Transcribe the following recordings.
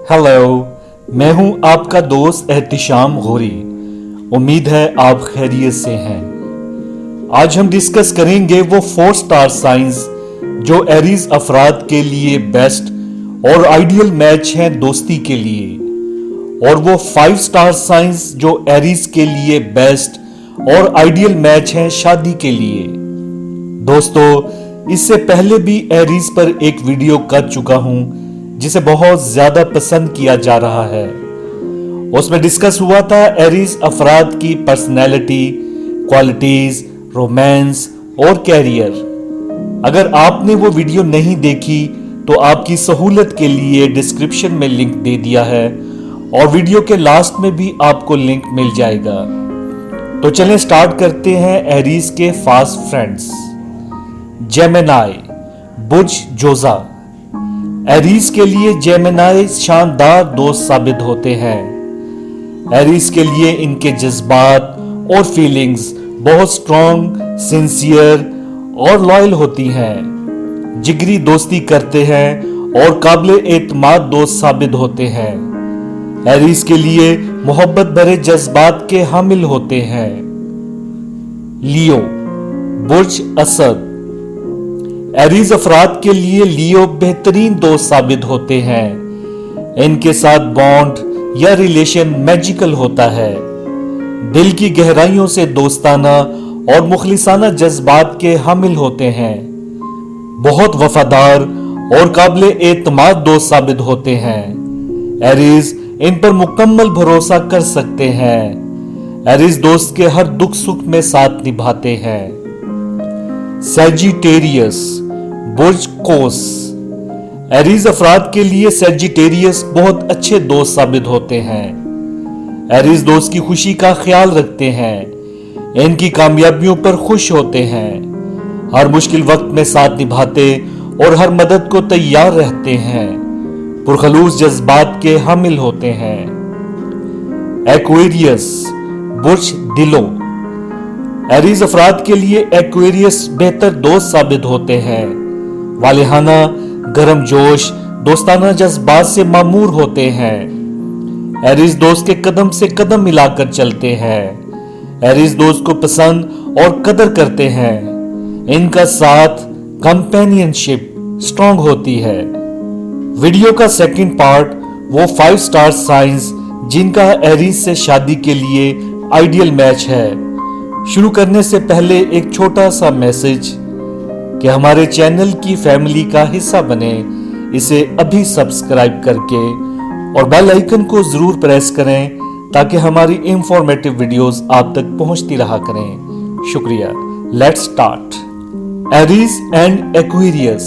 Hello, मैं हूं आपका दोस्त एहतिशाम गौरी। उम्मीद है आप खैरियत से हैं। आज हम डिस्कस करेंगे वो 4 स्टार साइंस जो एरीज अफराद के लिए बेस्ट और आइडियल मैच हैं दोस्ती के लिए, और वो 5 स्टार साइंस जो एरीज के लिए बेस्ट और आइडियल मैच हैं शादी के लिए। दोस्तों, इससे पहले भी एरीज पर एक वीडियो कर चुका हूं जिसे बहुत ज्यादा पसंद किया जा रहा है। उसमें डिस्कस हुआ था एरीज अफराद की पर्सनैलिटी, क्वालिटीज, रोमांस और कैरियर। अगर आपने वो वीडियो नहीं देखी तो आपकी सहूलत के लिए डिस्क्रिप्शन में लिंक दे दिया है और वीडियो के लास्ट में भी आपको लिंक मिल जाएगा। तो चलें स्टार्ट करते हैं एरीज के फास्ट फ्रेंड्स। जेमिनी, बुर्ज जोजा। एरीज के लिए जेमिनी शानदार दोस्त साबित होते हैं। एरीज के लिए इनके जज्बात और फीलिंग्स बहुत स्ट्रॉन्ग, सिंसियर और लॉयल होती हैं। जिगरी दोस्ती करते हैं और काबिल एतमाद दोस्त साबित होते हैं। एरीज के लिए मोहब्बत भरे जज्बात के हामिल होते हैं। लियो, बुर्ज असद। एरीज अफराद के लिए लियो बेहतरीन दोस्त साबित होते हैं। इनके साथ बॉन्ड या रिलेशन मैजिकल होता है। दिल की गहराइयों से दोस्ताना और मुखलिसाना जज्बात के हामिल होते हैं। बहुत वफादार और काबिल एतमाद दोस्त साबित होते हैं। एरीज इन पर मुकम्मल भरोसा कर सकते हैं। एरीज दोस्त के हर दुख सुख में साथ निभाते हैं। सैजिटेरियस, बुर्ज कोस। एरीज अफराद के लिए सैजिटेरियस बहुत अच्छे दोस्त साबित होते हैं। एरीज दोस्त की खुशी का ख्याल रखते हैं। इनकी कामयाबियों पर खुश होते हैं। हर मुश्किल वक्त में साथ निभाते और हर मदद को तैयार रहते हैं। पुरखलूस जज्बात के हामिल होते हैं। एक्वेरियस, बुर्ज दिलो। एरीज अफराद के लिए एक्वेरियस बेहतर दोस्त साबित होते हैं। वालिहाना, गर्म जोश, दोस्ताना जज्बात से मामूर होते हैं। एरीज दोस्त के कदम से कदम मिलाकर चलते हैं। एरीज दोस्त को पसंद और कदर करते हैं। इनका साथ, कंपेनियनशिप स्ट्रॉन्ग होती है। वीडियो का सेकंड पार्ट वो 5 स्टार साइंस जिनका एरीज से शादी के लिए आइडियल मैच है। शुरू करने से पहले एक छोटा सा मैसेज कि हमारे चैनल की फैमिली का हिस्सा बने, इसे अभी सब्सक्राइब करके और बेल आइकन को जरूर प्रेस करें ताकि हमारी इंफॉर्मेटिव वीडियोस आप तक पहुंचती रहा करें। शुक्रिया। Let's start. Aries and Aquarius,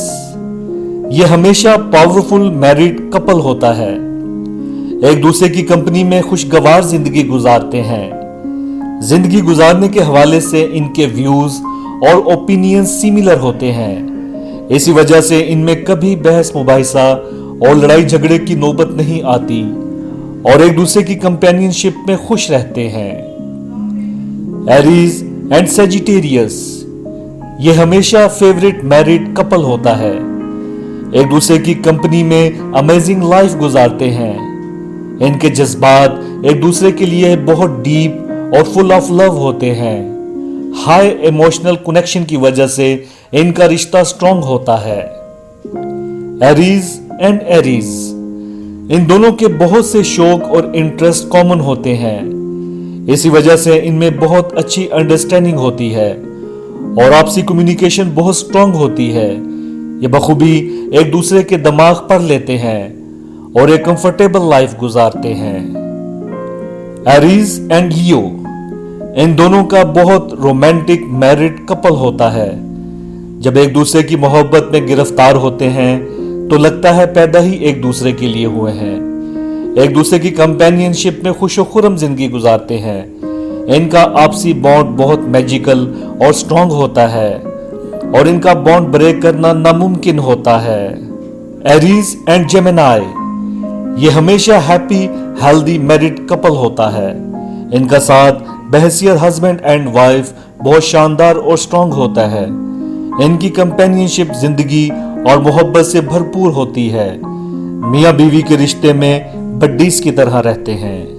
ये हमेशा पावरफुल मैरिड कपल होता है। एक दूसरे की कंपनी में खुशगवार जिंदगी गुजारते हैं। जिंदगी गुजारने के हवाले से इनके व्यूज और ओपिनियन सिमिलर होते हैं। इसी वजह से इनमें कभी बहस मुबाहिसा और लड़ाई झगड़े की नौबत नहीं आती और एक दूसरे की कंपेनियनशिप में खुश रहते हैं। एरीज एंड सैजिटेरियस, ये हमेशा फेवरेट मैरिड कपल होता है। एक दूसरे की कंपनी में अमेजिंग लाइफ गुजारते हैं। इनके जज्बात एक दूसरे के लिए बहुत डीप और फुल ऑफ लव होते हैं। हाई इमोशनल कनेक्शन की वजह से इनका रिश्ता स्ट्रॉन्ग होता है। एरीज एंड एरीज, इन दोनों के बहुत से शौक और इंटरेस्ट कॉमन होते हैं। इसी वजह से इनमें बहुत अच्छी अंडरस्टैंडिंग होती है और आपसी कम्युनिकेशन बहुत स्ट्रॉन्ग होती है। ये बखूबी एक दूसरे के दिमाग पढ़ लेते हैं और एक कंफर्टेबल लाइफ गुजारते हैं। एरीज एंड लियो, इन दोनों का बहुत रोमांटिक मैरिड कपल होता है। जब एक दूसरे की मोहब्बत में गिरफ्तार होते हैं तो लगता है पैदा ही एक दूसरे के लिए हुए हैं। एक दूसरे की कंपेनियनशिप में खुशो खुरम जिंदगी गुजारते हैं। इनका आपसी बॉन्ड बहुत मैजिकल और स्ट्रॉन्ग होता है और इनका बॉन्ड ब्रेक करना नामुमकिन होता है। एरीज एंड जेमिनी, ये हमेशा हैप्पी हेल्दी मैरिड कपल होता है। इनका साथ बहसियत हस्बैंड एंड वाइफ बहुत शानदार और स्ट्रॉन्ग होता है। ان کی کمپینینشپ زندگی اور محبت سے بھرپور ہوتی ہے۔ میاں بیوی کے رشتے میں بڈیز کی طرح رہتے ہیں۔